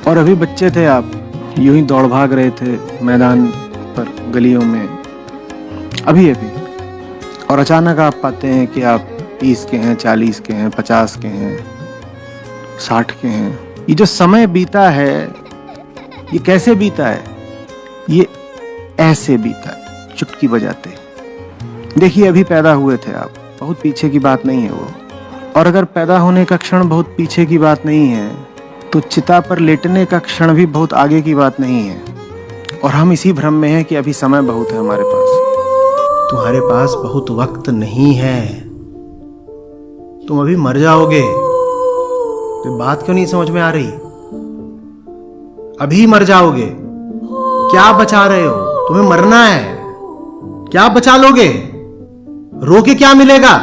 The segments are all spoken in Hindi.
और अभी बच्चे थे आप, यूं ही दौड़ भाग रहे थे मैदान पर, गलियों में, अभी अभी, और अचानक आप पाते हैं कि आप 30 के हैं, 40 के हैं, 50 के हैं, 60 के हैं। ये जो समय बीता है, ये कैसे बीता है? ये ऐसे बीता है, चुटकी बजाते। देखिए अभी पैदा हुए थे आप, बहुत पीछे की बात नहीं है वो। और अगर पैदा होने का क्षण बहुत पीछे की बात नहीं है, तो चिता पर लेटने का क्षण भी बहुत आगे की बात नहीं है। और हम इसी भ्रम में हैं कि अभी समय बहुत है हमारे पास। तुम्हारे पास बहुत वक्त नहीं है, तुम अभी मर जाओगे। तो बात क्यों नहीं समझ में आ रही? अभी मर जाओगे, क्या बचा रहे हो? तुम्हें मरना है, क्या बचा लोगे? रो के क्या मिलेगा?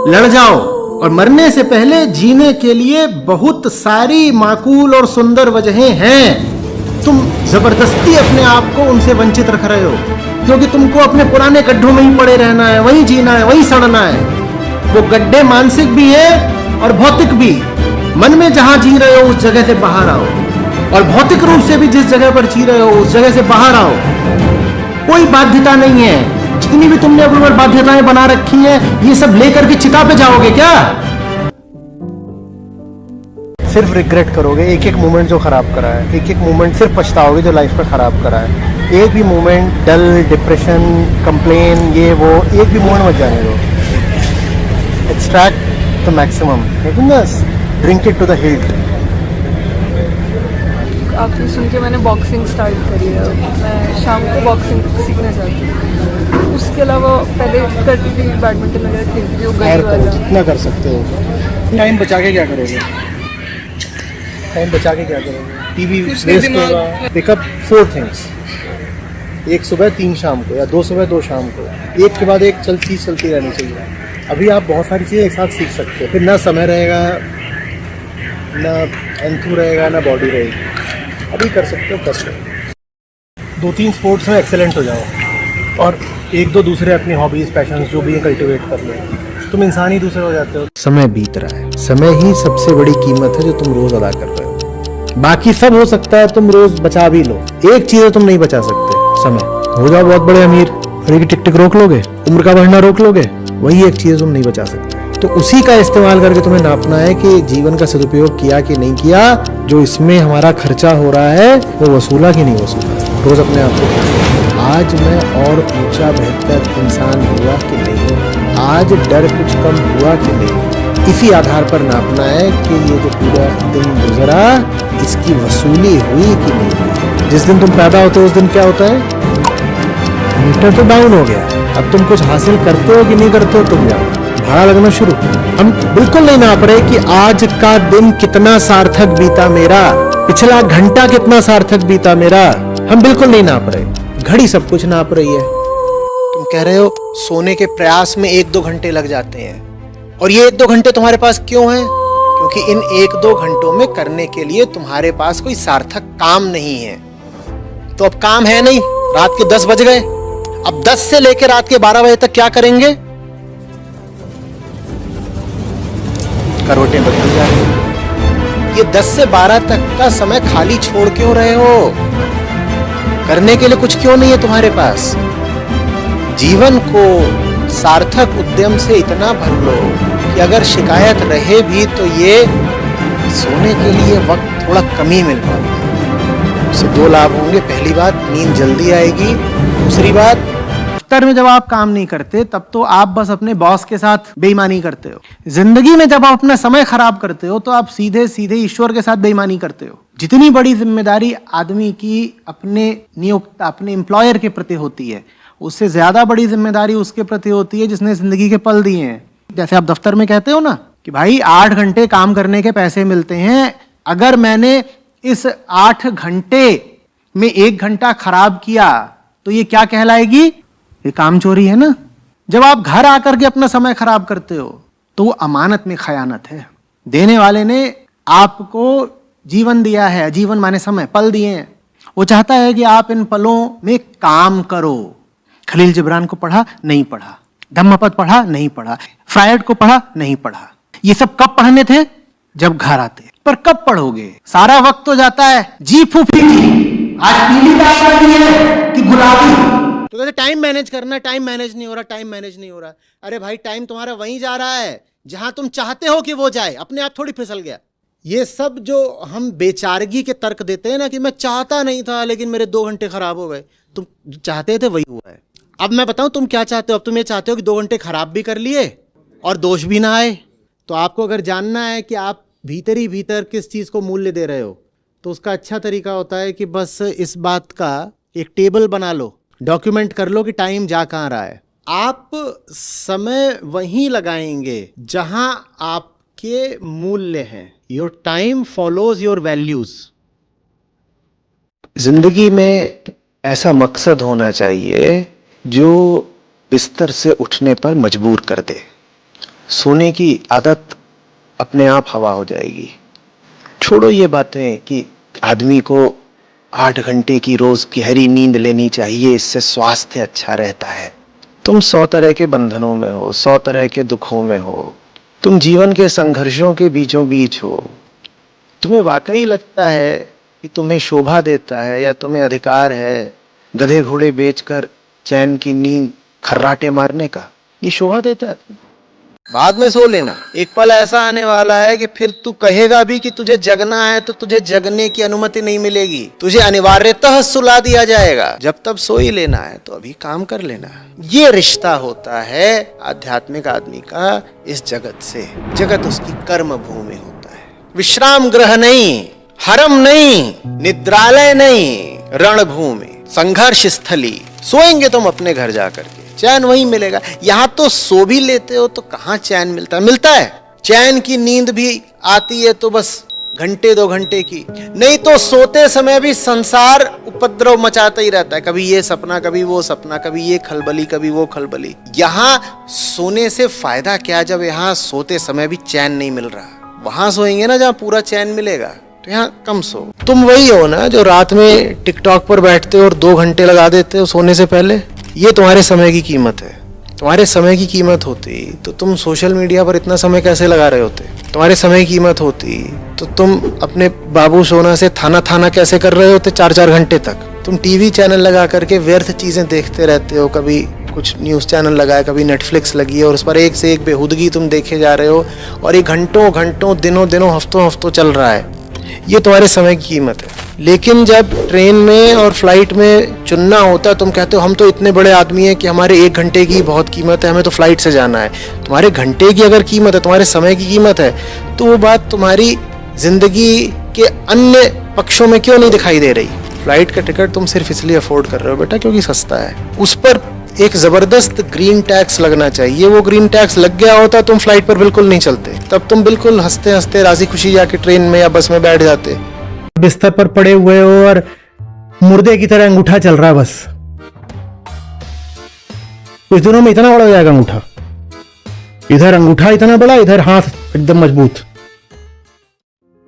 लड़ जाओ। और मरने से पहले जीने के लिए बहुत सारी माकूल और सुंदर वजहें हैं। तुम जबरदस्ती अपने आप को उनसे वंचित रख रहे हो, क्योंकि तुमको अपने पुराने गड्ढों में ही पड़े रहना है, वहीं जीना है, वहीं सड़ना है। वो गड्ढे मानसिक भी है और भौतिक भी। मन में जहां जी रहे हो उस जगह से बाहर आओ, और भौतिक रूप से भी जिस जगह पर जी रहे हो उस जगह से बाहर आओ। कोई बाध्यता नहीं है। जितनी भी तुमने अपने ऊपर बाध्यताएं बना रखी हैं, ये सब लेकर के चिता पे जाओगे क्या? सिर्फ रिग्रेट करोगे एक एक मोमेंट जो खराब करा है, एक एक मोमेंट सिर्फ पछताओगे जो लाइफ में खराब करा है। एक भी मोमेंट डल, डिप्रेशन, कंप्लेन, ये वो, एक भी मोमेंट मत जाने दो। Extract the maximum, drink it to the hilt. आपसे सुन के मैंने बॉक्सिंग स्टार्ट करी है। मैं शाम को बॉक्सिंग सीखना चाहती हूँ। उसके अलावा पहले करती थी, बैडमिंटन वगैरह खेलती थी, गली वाला। कितना कर सकते हो? टाइम बचा के क्या करोगे? टाइम बचा के क्या करोगे? टीवी वेस्ट होगा। पिकअप 4 थिंग्स, एक सुबह 3 शाम को, या 2 सुबह 2 शाम को, एक के बाद एक चलती रहनी चाहिए। अभी आप बहुत सारी चीज़ें एक साथ सीख सकते हो, फिर ना समय रहेगा, ना एंथू रहेगा, ना बॉडी रहेगी। अभी कर सकते हो, कर सकते हो। 2-3 स्पोर्ट्स में एक्सेलेंट हो जाओ, और 1-2 दूसरे अपनी हॉबीज, पैशन जो भी है कल्टिवेट कर लो। तुम इंसान ही दूसरे हो जाते हो। समय बीत रहा है, समय ही सबसे बड़ी कीमत है जो तुम रोज अदा कर रहे हो। बाकी सब हो सकता है तुम रोज बचा भी लो, एक चीज तुम नहीं बचा सकते, समय। हो जाओ बहुत बड़े अमीर, अरे की टिक टिक रोक लोगे, उम्र का बढ़ना रोक लोगे, वही एक चीज तुम नहीं बचा सकते। तो उसी का इस्तेमाल करके तुम्हें नापना है कि जीवन का सदुपयोग किया कि नहीं किया। जो इसमें हमारा खर्चा हो रहा है वो वसूला कि नहीं वसूला। रोज अपने आप को, आज मैं और ऊंचा बेहतर इंसान हुआ कि नहीं, आज डर कुछ कम हुआ कि नहीं। इसी आधार पर नापना है कि ये जो पूरा दिन गुजरा इसकी वसूली हुई कि नहीं हुई। जिस दिन तुम पैदा होते हो उस दिन क्या होता है? मीटर तो डाउन हो गया। अब तुम कुछ हासिल करते हो कि नहीं करते हो, तुम जाओ, भाड़ा लगना शुरू। हम बिल्कुल नहीं नाप रहे कि आज का दिन कितना सार्थक बीता मेरा, पिछला घंटा कितना सार्थक बीता मेरा। हम बिल्कुल नहीं नाप रहे। घड़ी सब कुछ नाप रही है। तुम कह रहे हो सोने के प्रयास में 1-2 घंटे लग जाते हैं, और ये 1-2 घंटे तुम्हारे पास क्यों हैं? क्योंकि इन 1-2 घंटों में करने के लिए तुम्हारे पास कोई सार्थक काम नहीं है। तो अब काम है नहीं, रात के 10 बज गए, अब 10 से लेकर रात के 12 बजे तक क्या करेंगे? करवटें बदल जा रही। ये 10 से 12 तक का समय खाली छोड़ क्यों रहे हो? करने के लिए कुछ क्यों नहीं है तुम्हारे पास? जीवन को सार्थक उद्यम से इतना भर लो कि अगर शिकायत रहे भी तो ये सोने के लिए वक्त थोड़ा कम ही मिल पाएगा। उससे 2 लाभ होंगे। पहली बात, नींद जल्दी आएगी। दूसरी बात, दफ्तर में जब आप काम नहीं करते तब तो आप बस अपने बॉस के साथ बेईमानी करते हो। जिंदगी में जब आप अपना समय खराब करते हो तो आप सीधे सीधे ईश्वर के साथ बेईमानी करते हो। जितनी बड़ी जिम्मेदारी आदमी की अपने नियोक्ता, अपने एम्प्लॉयर के प्रति होती है, उससे ज्यादा बड़ी जिम्मेदारी उसके प्रति होती है जिसने जिंदगी के पल दिए हैं। जैसे आप दफ्तर में कहते हो ना कि भाई 8 घंटे काम करने के पैसे मिलते हैं, अगर मैंने इस 8 घंटे में 1 घंटा खराब किया तो ये क्या कहलाएगी? ये काम चोरी है ना। जब आप घर आकर के अपना समय खराब करते हो तो वो अमानत में खयानत है। देने वाले ने आपको जीवन दिया है, जीवन माने समय, पल दिए हैं। वो चाहता है कि आप इन पलों में काम करो। खलील जिब्रान को पढ़ा, नहीं पढ़ा। धम्मपद पढ़ा, नहीं पढ़ा। फ्रायड को पढ़ा, नहीं पढ़ा। ये सब कब पढ़ने थे? जब घर आते। पर कब पढ़ोगे? सारा वक्त तो जाता है जी फूफी की, आज पीली चाय करनी है कि गुलाबी? तो कहते टाइम मैनेज करना, टाइम मैनेज नहीं हो रहा, टाइम मैनेज नहीं हो रहा। अरे भाई टाइम तुम्हारा वहीं जा रहा है जहां तुम चाहते हो कि वो जाए, अपने आप थोड़ी फिसल गया। ये सब जो हम बेचारगी के तर्क देते हैं ना कि मैं चाहता नहीं था लेकिन मेरे 2 घंटे खराब हो गए, तुम चाहते थे वही हुआ है। अब मैं बताऊं तुम क्या चाहते हो। अब तुम ये चाहते हो कि 2 घंटे खराब भी कर लिए और दोष भी ना आए। तो आपको अगर जानना है कि आप भीतर ही भीतर किस चीज़ को मूल्य दे रहे हो, तो उसका अच्छा तरीका होता है कि बस इस बात का एक टेबल बना लो, डॉक्यूमेंट कर लो कि टाइम जा कहाँ रहा है। आप समय वहीं लगाएंगे जहां आपके मूल्य हैं। Your time follows your values. जिंदगी में ऐसा मकसद होना चाहिए जो बिस्तर से उठने पर मजबूर कर दे। सोने की आदत अपने आप हवा हो जाएगी। छोड़ो ये बातें कि आदमी को 8 घंटे की रोज गहरी नींद लेनी चाहिए, इससे स्वास्थ्य अच्छा रहता है। तुम 100 तरह के बंधनों में हो, 100 तरह के दुखों में हो, तुम जीवन के संघर्षों के बीचों बीच हो। तुम्हें वाकई लगता है कि तुम्हें शोभा देता है या तुम्हें अधिकार है गधे घोड़े बेचकर चैन की नींद खर्राटे मारने का? ये शोभा देता है? बाद में सो लेना, एक पल ऐसा आने वाला है कि फिर तू कहेगा भी कि तुझे जगना है तो तुझे जगने की अनुमति नहीं मिलेगी, तुझे अनिवार्यतः सुला दिया जाएगा। जब तब सो ही लेना है तो अभी काम कर लेना। ये रिश्ता होता है आध्यात्मिक आदमी का इस जगत से। जगत उसकी कर्म भूमि होता है, विश्राम गृह नहीं, हरम नहीं, निद्रालय नहीं, रणभूमि, संघर्ष स्थली। सोएंगे तुम अपने घर जाकर के, चैन वहीं मिलेगा। यहां तो सो भी लेते हो तो कहां चैन मिलता है? मिलता है चैन की नींद भी आती है तो बस घंटे 2 घंटे की, नहीं तो सोते समय भी संसार उपद्रव मचाता ही रहता है। कभी ये सपना, कभी वो सपना, कभी ये खलबली, कभी वो खलबली। यहां सोने से फायदा क्या जब यहां सोते समय भी चैन नहीं मिल रहा। वहां सोएंगे ना जहां पूरा चैन मिलेगा, तो यहाँ कम सो। तुम वही हो ना जो रात में टिकटॉक पर बैठते हो और 2 घंटे लगा देते हो सोने से पहले। ये तुम्हारे समय की कीमत है। तुम्हारे समय की कीमत होती तो तुम सोशल मीडिया पर इतना समय कैसे लगा रहे होते? तुम्हारे समय की कीमत होती तो तुम अपने बाबू सोना से थाना कैसे कर रहे होते 4-4 घंटे तक? तुम टीवी चैनल लगा करके व्यर्थ चीजें देखते रहते हो। कभी कुछ न्यूज़ चैनल लगाया, कभी नेटफ्लिक्स लगी है और उस पर एक से एक बेहुदगी तुम देखे जा रहे हो और ये घंटों दिनों हफ्तों चल रहा है। ये तुम्हारे समय की कीमत है। लेकिन जब ट्रेन में और फ्लाइट में चुनना होता है, तुम कहते हो हम तो इतने बड़े आदमी हैं कि हमारे 1 घंटे की बहुत कीमत है, हमें तो फ्लाइट से जाना है। तुम्हारे घंटे की अगर कीमत है, तुम्हारे समय की कीमत है, तो वो बात तुम्हारी जिंदगी के अन्य पक्षों में क्यों नहीं दिखाई दे रही? फ्लाइट का टिकट तुम सिर्फ इसलिए अफोर्ड कर रहे हो बेटा क्योंकि सस्ता है। उस पर एक जबरदस्त ग्रीन टैक्स लगना चाहिए। वो ग्रीन टैक्स लग गया होता तुम फ्लाइट पर बिल्कुल नहीं चलते। तब तुम बिल्कुल हंसते हंसते राजी खुशी जाके ट्रेन में या बस में बैठ जाते। बिस्तर पर पड़े हुए हो और मुर्दे की तरह अंगूठा चल रहा है बस। कुछ दिनों में इतना बड़ा हो जाएगा अंगूठा। इधर अंगूठा इतना बड़ा, इधर हाथ एकदम मजबूत।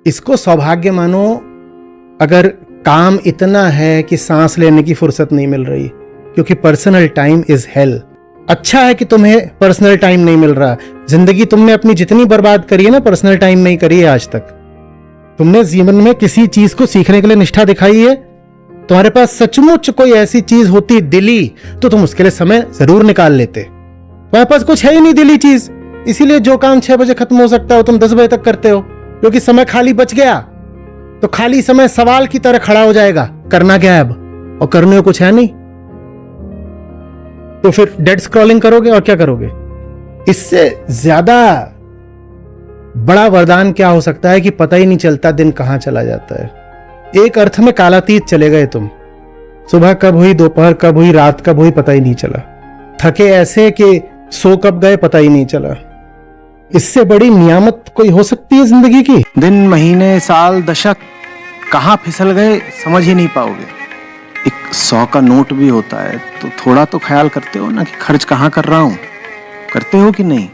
इसको सौभाग्य मानो अगर काम इतना है कि सांस लेने की फुर्सत नहीं मिल रही, क्योंकि पर्सनल टाइम इज हेल। अच्छा है कि तुम्हें पर्सनल टाइम नहीं मिल रहा। जिंदगी तुमने अपनी जितनी बर्बाद करी है ना, पर्सनल टाइम में ही करी है आज तक। तुमने जीवन में किसी चीज को सीखने के लिए निष्ठा दिखाई है? तुम्हारे पास सचमुच कोई ऐसी चीज होती दिली तो तुम उसके लिए समय जरूर निकाल लेते। तुम्हारे पास कुछ है ही नहीं दिली चीज, इसीलिए जो काम 6 बजे खत्म हो सकता है वो तुम 10 बजे तक करते हो, क्योंकि समय खाली बच गया। तो खाली समय सवाल की तरह खड़ा हो जाएगा, करना क्या है अब? और करने को कुछ है नहीं, तो फिर डेड स्क्रॉलिंग करोगे और क्या करोगे? इससे ज्यादा बड़ा वरदान क्या हो सकता है कि पता ही नहीं चलता दिन कहां चला जाता है। एक अर्थ में कालातीत चले गए तुम। सुबह कब हुई, दोपहर कब हुई, रात कब हुई, पता ही नहीं चला। थके ऐसे कि सो कब गए पता ही नहीं चला। इससे बड़ी नियामत कोई हो सकती है जिंदगी की? दिन, महीने, साल, दशक कहाँ फिसल गए समझ ही नहीं पाओगे। एक 100 का नोट भी होता है तो थोड़ा तो ख्याल करते हो ना कि खर्च कहाँ कर रहा हूं। करते हो कि नहीं?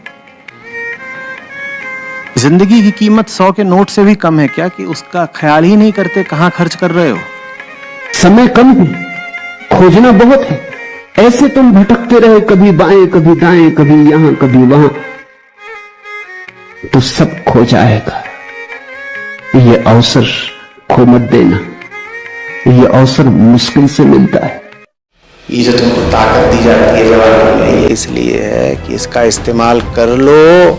जिंदगी की कीमत 100 के नोट से भी कम है क्या कि उसका ख्याल ही नहीं करते कहाँ खर्च कर रहे हो? समय कम है, खोजना बहुत है। ऐसे तुम भटकते रहे, कभी बाएं कभी दाएं, कभी यहां कभी वहां, तो सब खो जाएगा। ये अवसर खो मत देना, ये अवसर मुश्किल से मिलता है। ये जो तुमको ताकत दी जाती है जवानी में, ये इसलिए है कि इसका इस्तेमाल कर लो,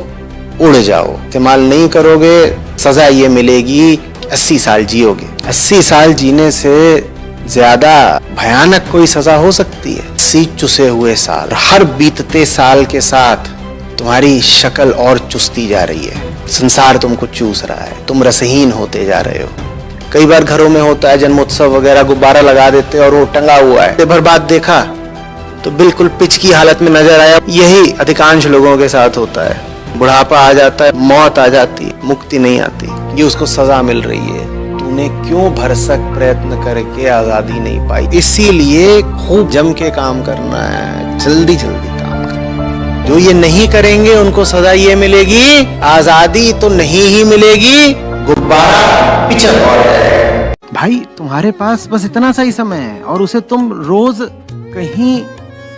उड़ जाओ। इस्तेमाल नहीं करोगे, सजा ये मिलेगी 80 साल जियोगे। 80 साल जीने से ज्यादा भयानक कोई सजा हो सकती है? 80 चुसे हुए साल। हर बीतते साल के साथ तुम्हारी शक्ल और चुसती जा रही है, संसार तुमको चूस रहा है, तुम रसहीन होते जा रहे हो। कई बार घरों में होता है जन्मोत्सव वगैरह, गुब्बारा लगा देते और वो टंगा हुआ है, भर बात देखा तो बिल्कुल पिच की हालत में नजर आया। यही अधिकांश लोगों के साथ होता है। बुढ़ापा आ जाता है, मौत आ जाती है, मुक्ति नहीं आती, ये उसको सजा मिल रही है। तूने क्यों भरसक प्रयत्न करके आजादी नहीं पाई? इसीलिए खूब जम के काम करना है, जल्दी जल्दी काम करना। जो ये नहीं करेंगे उनको सजा ये मिलेगी, आजादी तो नहीं ही मिलेगी, गुब्बारा पिचक और जाएगा। भाई तुम्हारे पास बस इतना सा ही समय है और उसे तुम रोज कहीं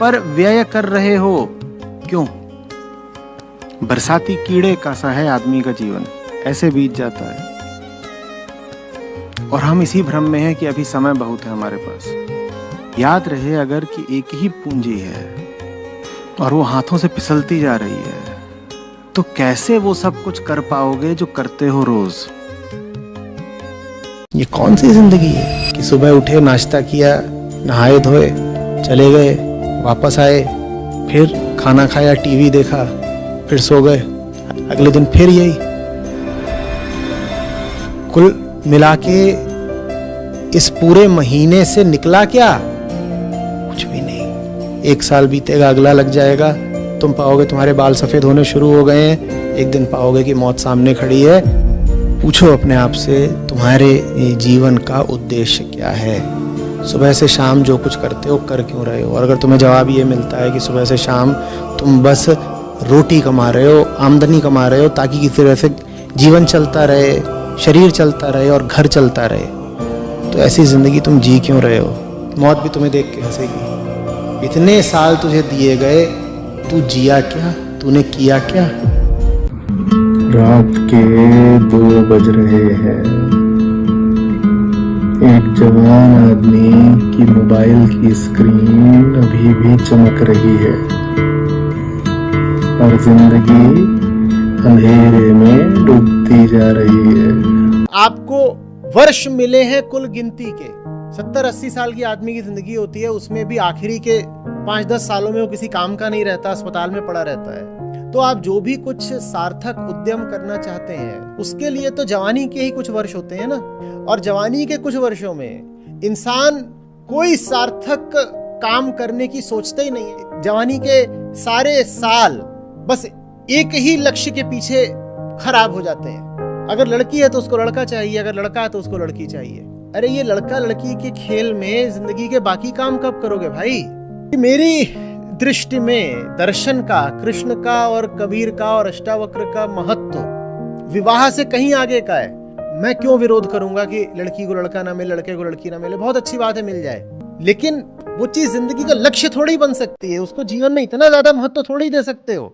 पर व्यय कर रहे हो। क्यों? बरसाती कीड़े का सा है आदमी का जीवन, ऐसे बीत जाता है। और हम इसी भ्रम में हैं कि अभी समय बहुत है हमारे पास। याद रहे अगर कि एक ही पूंजी है और वो हाथों से फिसलती जा रही है, तो कैसे वो सब कुछ कर पाओगे जो करते हो रोज? ये कौन सी जिंदगी है कि सुबह उठे, नाश्ता किया, नहाए धोए, चले गए, वापस आए, फिर खाना खाया, टीवी देखा, फिर सो गए, अगले दिन फिर यही। कुल मिला के इस पूरे महीने से निकला क्या? कुछ भी नहीं। एक साल बीतेगा, अगला लग जाएगा, तुम पाओगे तुम्हारे बाल सफेद होने शुरू हो गए हैं, एक दिन पाओगे कि मौत सामने खड़ी है। पूछो अपने आप से, तुम्हारे जीवन का उद्देश्य क्या है? सुबह से शाम जो कुछ करते हो कर क्यों रहे हो? और अगर तुम्हें जवाब ये मिलता है कि सुबह से शाम तुम बस रोटी कमा रहे हो, आमदनी कमा रहे हो ताकि किसी तरह से जीवन चलता रहे, शरीर चलता रहे और घर चलता रहे, तो ऐसी जिंदगी तुम जी क्यों रहे हो? मौत भी तुम्हें देख के हंसेगी। इतने साल तुझे दिए गए, तू जिया क्या? तूने किया क्या? रात के 2 बज रहे हैं। एक जवान आदमी की मोबाइल की स्क्रीन अभी भी चमक रही है और जिंदगी अंधेरे में डूबती जा रही है। आपको वर्ष मिले हैं कुल गिनती के, 70-80 साल की आदमी की जिंदगी होती है, उसमें भी आखिरी के 5-10 सालों में वो किसी काम का नहीं रहता, अस्पताल में पड़ा रहता है। तो आप जो भी कुछ सार्थक उद्यम करना चाहते हैं, उसके लिए तो जवानी के ही कुछ वर्ष होते हैं ना। और जवानी के कुछ वर्षों में इंसान कोई सार्थक काम करने की सोचता ही नहीं है। जवानी के सारे साल बस एक ही लक्ष्य के पीछे खराब हो जाते हैं। अगर लड़की है तो उसको लड़का चाहिए, अगर लड़का है तो उसको लड़की चाहिए। अरे ये लड़का लड़की के खेल में जिंदगी के बाकी काम कब करोगे भाई? मेरी दृष्टि में दर्शन का, कृष्ण का और कबीर का और अष्टावक्र का महत्व विवाह से कहीं आगे का है। मैं क्यों विरोध करूंगा कि लड़की को लड़का ना मिले, लड़के को लड़की ना मिले? बहुत अच्छी बात है, मिल जाए, लेकिन वो चीज जिंदगी का लक्ष्य थोड़ी बन सकती है। उसको जीवन में इतना ज्यादा महत्व थोड़ी दे सकते हो।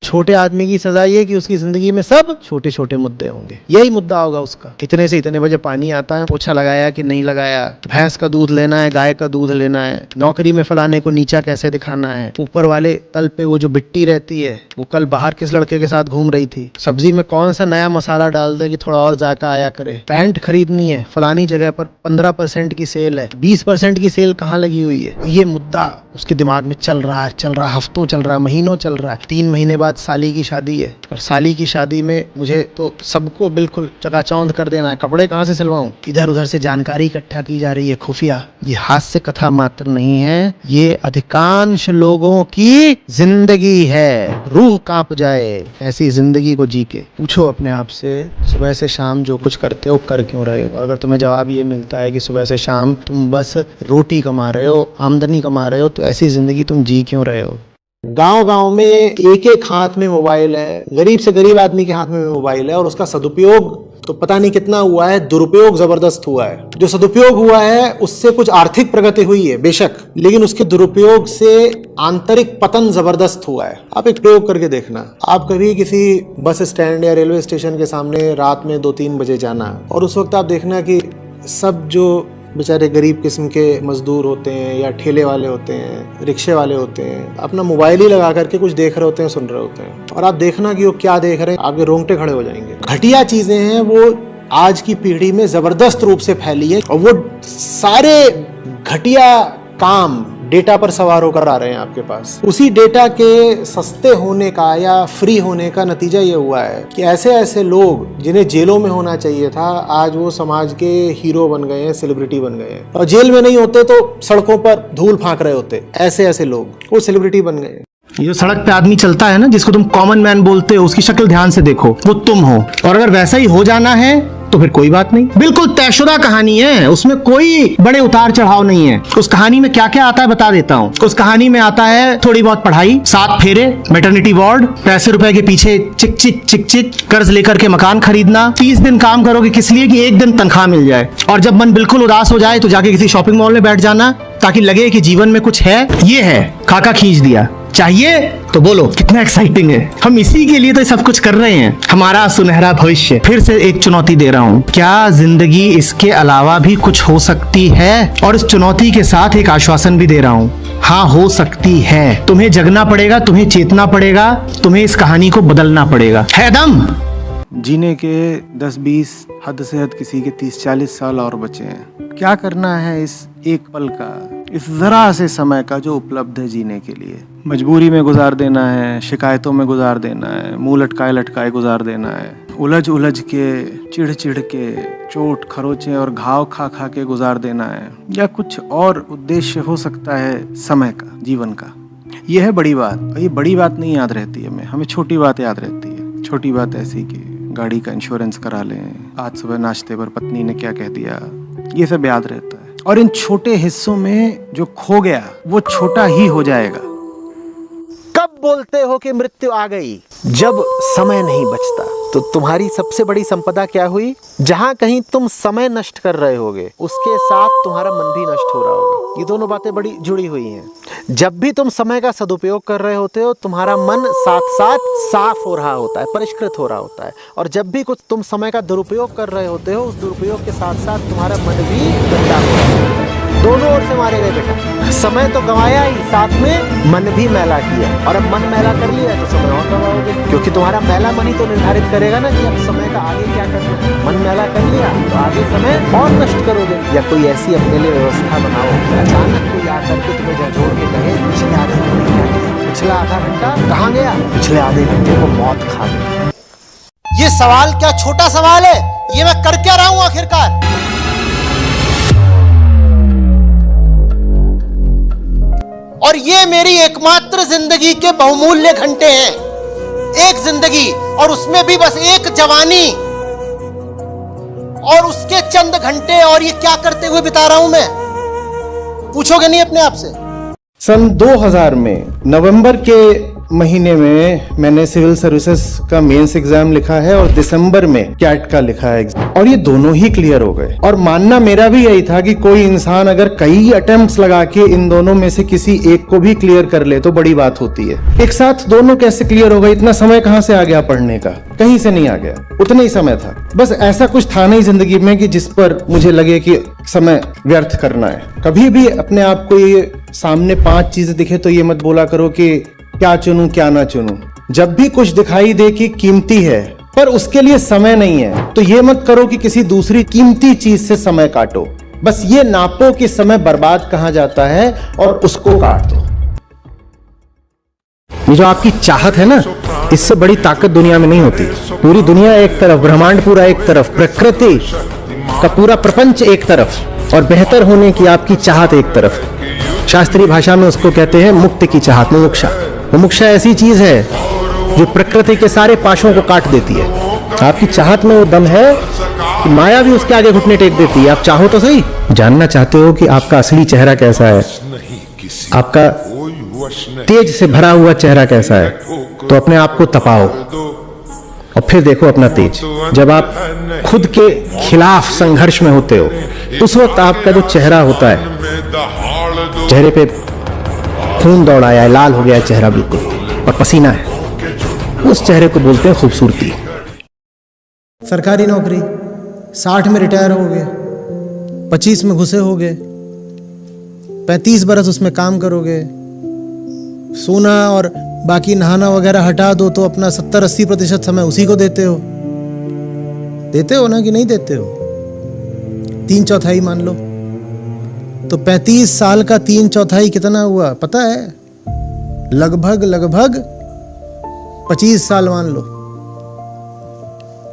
छोटे आदमी की सजा ये कि उसकी जिंदगी में सब छोटे छोटे मुद्दे होंगे। यही मुद्दा होगा उसका, इतने से इतने बजे पानी आता है, पोछा लगाया कि नहीं लगाया, भैंस का दूध लेना है, गाय का दूध लेना है, नौकरी में फलाने को नीचा कैसे दिखाना है, ऊपर वाले तल पे वो जो बिट्टी रहती है वो कल बाहर किस लड़के के साथ घूम रही थी, सब्जी में कौन सा नया मसाला डाल दे कि थोड़ा और जायका आया करे, पैंट खरीदनी है, फलानी जगह पर 15% की सेल है, 20% की सेल कहाँ लगी हुई है। ये मुद्दा उसके दिमाग में चल रहा है, हफ्तों चल रहा है, महीनों चल रहा है। 3 महीने बाद साली की शादी है और साली की शादी में मुझे तो सबको बिल्कुल चकाचौंध कर देना है। कपड़े कहाँ से सिलवाऊं? इधर उधर से जानकारी इकट्ठा की जा रही है, खुफिया। ये हास्य कथा मात्र नहीं है, ये अधिकांश लोगों की जिंदगी है। रूह कांप जाए ऐसी जिंदगी को जी के। पूछो अपने आप से, सुबह से शाम जो कुछ करते हो कर क्यों रहे हो? अगर तुम्हें जवाब ये मिलता है कि सुबह से शाम तुम बस रोटी कमा रहे हो, आमदनी कमा रहे हो, तो ऐसी जिंदगी तुम जी क्यों रहे हो? गांव-गांव में एक एक हाथ में मोबाइल है, गरीब से गरीब आदमी के हाथ में मोबाइल है और उसका सदुपयोग तो पता नहीं कितना हुआ है, दुरुपयोग जबरदस्त हुआ है। जो सदुपयोग हुआ है उससे कुछ आर्थिक प्रगति हुई है बेशक, लेकिन उसके दुरुपयोग से आंतरिक पतन जबरदस्त हुआ है। आप एक प्रयोग करके देखना, आप कभी किसी बस स्टैंड या रेलवे स्टेशन के सामने रात में 2-3 बजे जाना, और उस वक्त आप देखना कि सब जो बेचारे गरीब किस्म के मजदूर होते हैं या ठेले वाले होते हैं, रिक्शे वाले होते हैं, अपना मोबाइल ही लगा करके कुछ देख रहे होते हैं, सुन रहे होते हैं, और आप देखना कि वो क्या देख रहे हैं, आपके रोंगटे खड़े हो जाएंगे। घटिया चीजें हैं वो आज की पीढ़ी में जबरदस्त रूप से फैली है, और वो सारे घटिया काम डेटा पर सवार होकर आ रहे हैं आपके पास। उसी डेटा के सस्ते होने का या फ्री होने का नतीजा ये हुआ है कि ऐसे ऐसे लोग जिन्हें जेलों में होना चाहिए था, आज वो समाज के हीरो बन गए हैं, सेलिब्रिटी बन गए हैं, और जेल में नहीं होते तो सड़कों पर धूल फांक रहे होते। ऐसे ऐसे लोग वो सेलिब्रिटी बन गए हैं। ये जो सड़क पे आदमी चलता है ना, जिसको तुम कॉमन मैन बोलते हो, उसकी शक्ल ध्यान से देखो, वो तुम हो। और अगर वैसा ही हो जाना है तो फिर कोई बात नहीं, बिल्कुल तयशुदा कहानी है, उसमें कोई बड़े उतार चढ़ाव नहीं है। उस कहानी में क्या क्या आता है बता देता हूँ। उस कहानी में आता है थोड़ी बहुत पढ़ाई, 7 फेरे, मैटरनिटी वार्ड, पैसे रुपए के पीछे चिक चिक चिक चिक, कर्ज लेकर के मकान खरीदना, 30 दिन काम करोगे किस लिए कि 1 दिन तनख्वाह मिल जाए, और जब मन बिल्कुल उदास हो जाए तो जाके किसी शॉपिंग मॉल में बैठ जाना ताकि लगे कि जीवन में कुछ है। ये है, खाका खींच दिया। चाहिए तो बोलो, कितना एक्साइटिंग है। हम इसी के लिए तो सब कुछ कर रहे हैं, हमारा सुनहरा भविष्य। फिर से एक चुनौती दे रहा हूँ, क्या जिंदगी इसके अलावा भी कुछ हो सकती है? और इस चुनौती के साथ एक आश्वासन भी दे रहा हूँ, हाँ हो सकती है। तुम्हें जगना पड़ेगा, तुम्हें चेतना पड़ेगा, तुम्हें इस कहानी को बदलना पड़ेगा। है दम। जीने के 10-20, हद से हद किसी के 30-40 साल और बचे हैं। क्या करना है इस एक पल का, इस जरा से समय का जो उपलब्ध है जीने के लिए? मजबूरी में गुजार देना है, शिकायतों में गुजार देना है, मुंह लटकाए लटकाए गुजार देना है, उलझ उलझ के, चिढ़ चिढ़ के, चोट खरोचे और घाव खा खा के गुजार देना है, या कुछ और उद्देश्य हो सकता है समय का, जीवन का। यह है बड़ी बात। ये बड़ी बात नहीं याद रहती है हमें छोटी बात याद रहती है। छोटी बात ऐसी कि गाड़ी का इंश्योरेंस करा लें, आज सुबह नाश्ते पर पत्नी ने क्या कह दिया, ये सब याद रहता है। और इन छोटे हिस्सों में जो खो गया वो छोटा ही हो जाएगा। कब बोलते हो कि मृत्यु आ गई? जब समय नहीं बचता। तो तुम्हारी सबसे बड़ी संपदा क्या हुई? जहां कहीं तुम समय नष्ट कर रहे होगे, उसके साथ तुम्हारा मन भी नष्ट हो रहा होगा। ये दोनों बातें बड़ी जुड़ी हुई हैं। जब भी तुम समय का सदुपयोग कर रहे होते हो, तुम्हारा मन साथ साथ साफ हो रहा होता है, परिष्कृत हो रहा होता है। और जब भी कुछ तुम समय का दुरुपयोग कर रहे होते हो, उस दुरुपयोग के साथ साथ तुम्हारा मन भी गंदा हो रहा होता है। दोनों ओर से मारे गए बेटा। समय तो गंवाया ही, साथ में मन भी मैला किया। और अब मन मैला कर लिया तो समय और गंवाओगे, क्योंकि तुम्हारा मैला मन ही तो निर्धारित करेगा ना कि अब समय का आगे क्या करना है। मन मैला कर लिया तो आगे समय और नष्ट करोगे। या कोई ऐसी अपने लिए व्यवस्था बनाओ, अचानक कोई आकर के तुम्हें झकझोर के कहे पिछले आधे घंटे क्या किया, पिछला आधा घंटा कहाँ गया, पिछले आधे घंटे को मौत खा गई। ये सवाल क्या छोटा सवाल है? ये मैं कर क्या रहा हूं आखिरकार? और ये मेरी एकमात्र जिंदगी के बहुमूल्य घंटे हैं। एक जिंदगी, और उसमें भी बस एक जवानी, और उसके चंद घंटे, और ये क्या करते हुए बिता रहा हूं मैं? पूछोगे नहीं अपने आप से? सन 2000 में नवंबर के महीने में मैंने सिविल सर्विसेज का मेंस एग्जाम लिखा है, और दिसंबर में कैट का लिखा है एग्जाम, और ये दोनों ही क्लियर हो गए। और मानना मेरा भी यही था कि कोई इंसान अगर कई अटेम्प्ट्स लगा के इन दोनों में से किसी एक को भी क्लियर कर ले तो बड़ी बात होती है। एक साथ दोनों कैसे क्लियर हो गए? इतना समय कहाँ से आ गया पढ़ने का? कहीं से नहीं आ गया, उतना ही समय था। बस ऐसा कुछ था नहीं जिंदगी में कि जिस पर मुझे लगे कि समय व्यर्थ करना है। कभी भी अपने आप को ये सामने 5 चीजें दिखे तो ये मत बोला करो कि क्या चुनूं क्या ना चुनूं। जब भी कुछ दिखाई दे कि कीमती है पर उसके लिए समय नहीं है, तो ये मत करो कि किसी दूसरी कीमती चीज से समय काटो। बस ये नापो कि समय बर्बाद कहां जाता है और उसको काट दो। ये जो आपकी चाहत है ना, इससे बड़ी ताकत दुनिया में नहीं होती। पूरी दुनिया एक तरफ, ब्रह्मांड पूरा एक तरफ, प्रकृति का पूरा प्रपंच एक तरफ, और बेहतर होने की आपकी चाहत एक तरफ। शास्त्रीय भाषा में उसको कहते हैं मुक्ति की चाहत, मुमुक्षा। मुमुक्षा ऐसी चीज है जो प्रकृति के सारे पाशों को काट देती है। आपकी चाहत में वो दम है कि माया भी उसके आगे घुटने टेक देती है। आप चाहो तो सही। जानना चाहते हो कि आपका असली चेहरा कैसा है, आपका तेज से भरा हुआ चेहरा कैसा है, तो अपने आप को तपाओ, और फिर देखो अपना तेज। जब आप खुद के खिलाफ संघर्ष में होते हो, उस वक्त आपका जो चेहरा होता है, चेहरे पे खून दौड़ाया है, लाल हो गया है चेहरा बिल्कुल, और पसीना है, उस चेहरे को बोलते हैं खूबसूरती। सरकारी नौकरी 60 में रिटायर हो गए, 25 में घुसे हो गए, 35 बरस उसमें काम करोगे, सोना और बाकी नहाना वगैरह हटा दो तो अपना 70-80% समय उसी को देते हो ना कि नहीं देते हो? 3/4 मान लो तो 35 साल का 3/4 कितना हुआ पता है? लगभग 25 साल मान लो।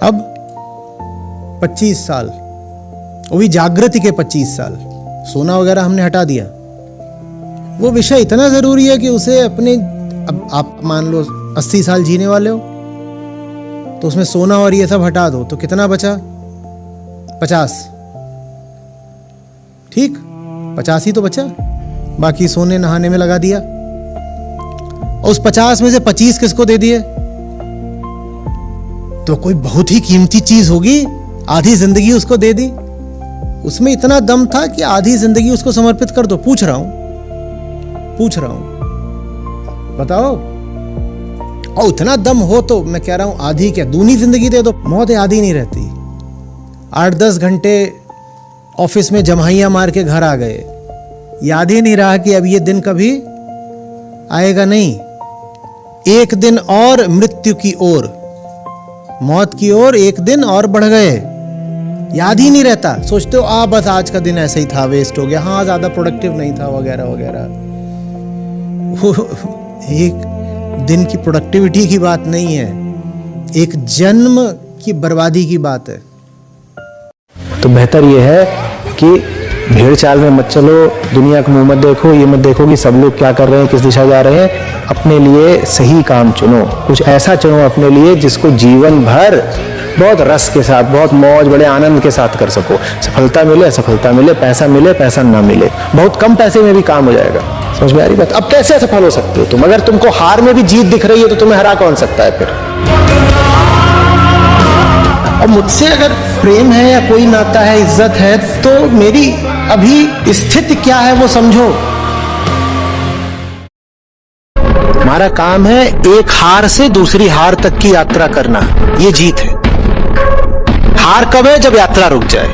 अब 25 साल, वो भी जागृति के 25 साल, सोना वगैरह हमने हटा दिया। वो विषय इतना जरूरी है कि उसे अपने, अब आप मान लो 80 साल जीने वाले हो तो उसमें सोना और ये सब हटा दो तो कितना बचा? 50। ठीक, 50 ही तो बचा, बाकी सोने नहाने में लगा दिया। और उस 50 में से 25 किसको दे दिए? तो कोई बहुत ही कीमती चीज होगी, आधी जिंदगी उसको दे दी। उसमें इतना दम था कि आधी जिंदगी उसको समर्पित कर दो। पूछ रहा हूं बताओ। और इतना दम हो तो मैं कह रहा हूं आधी क्या, दूनी जिंदगी दे दो। मौत आधी नहीं रहती। 8-10 घंटे ऑफिस में जमाइयां मार के घर आ गए, याद ही नहीं रहा कि अब ये दिन कभी आएगा नहीं। एक दिन और मृत्यु की ओर, मौत की ओर एक दिन और बढ़ गए, याद ही नहीं रहता। सोचते हो बस आज का दिन ऐसे ही था, वेस्ट हो गया, हाँ ज्यादा प्रोडक्टिव नहीं था वगैरह वगैरह। एक दिन की प्रोडक्टिविटी की बात नहीं है, एक जन्म की बर्बादी की बात है। तो बेहतर यह है कि भेड़ चाल में मत चलो, दुनिया को मुंह मत देखो, ये मत देखो कि सब लोग क्या कर रहे हैं, किस दिशा जा रहे हैं। अपने लिए सही काम चुनो, कुछ ऐसा चुनो अपने लिए जिसको जीवन भर बहुत रस के साथ, बहुत मौज, बड़े आनंद के साथ कर सको। सफलता मिले असफलता मिले, पैसा मिले पैसा ना मिले, बहुत कम पैसे में भी काम हो जाएगा। समझ में आ रही बात? अब कैसे असफल हो सकते हो तुम? अगर तुमको हार में भी जीत दिख रही है तो तुम्हें हरा कौन सकता है फिर? और मुझसे अगर प्रेम है या कोई नाता है, इज्जत है, तो मेरी अभी स्थिति क्या है वो समझो। हमारा काम है एक हार से दूसरी हार तक की यात्रा करना, ये जीत है। हार कब है? जब यात्रा रुक जाए।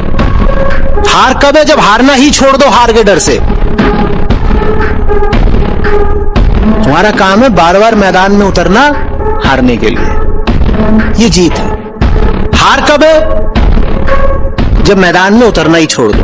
हार कब है? जब हारना ही छोड़ दो हार के डर से। हमारा काम है बार बार मैदान में उतरना हारने के लिए, ये जीत है। हार कब है? जब मैदान में उतरना ही छोड़ दो।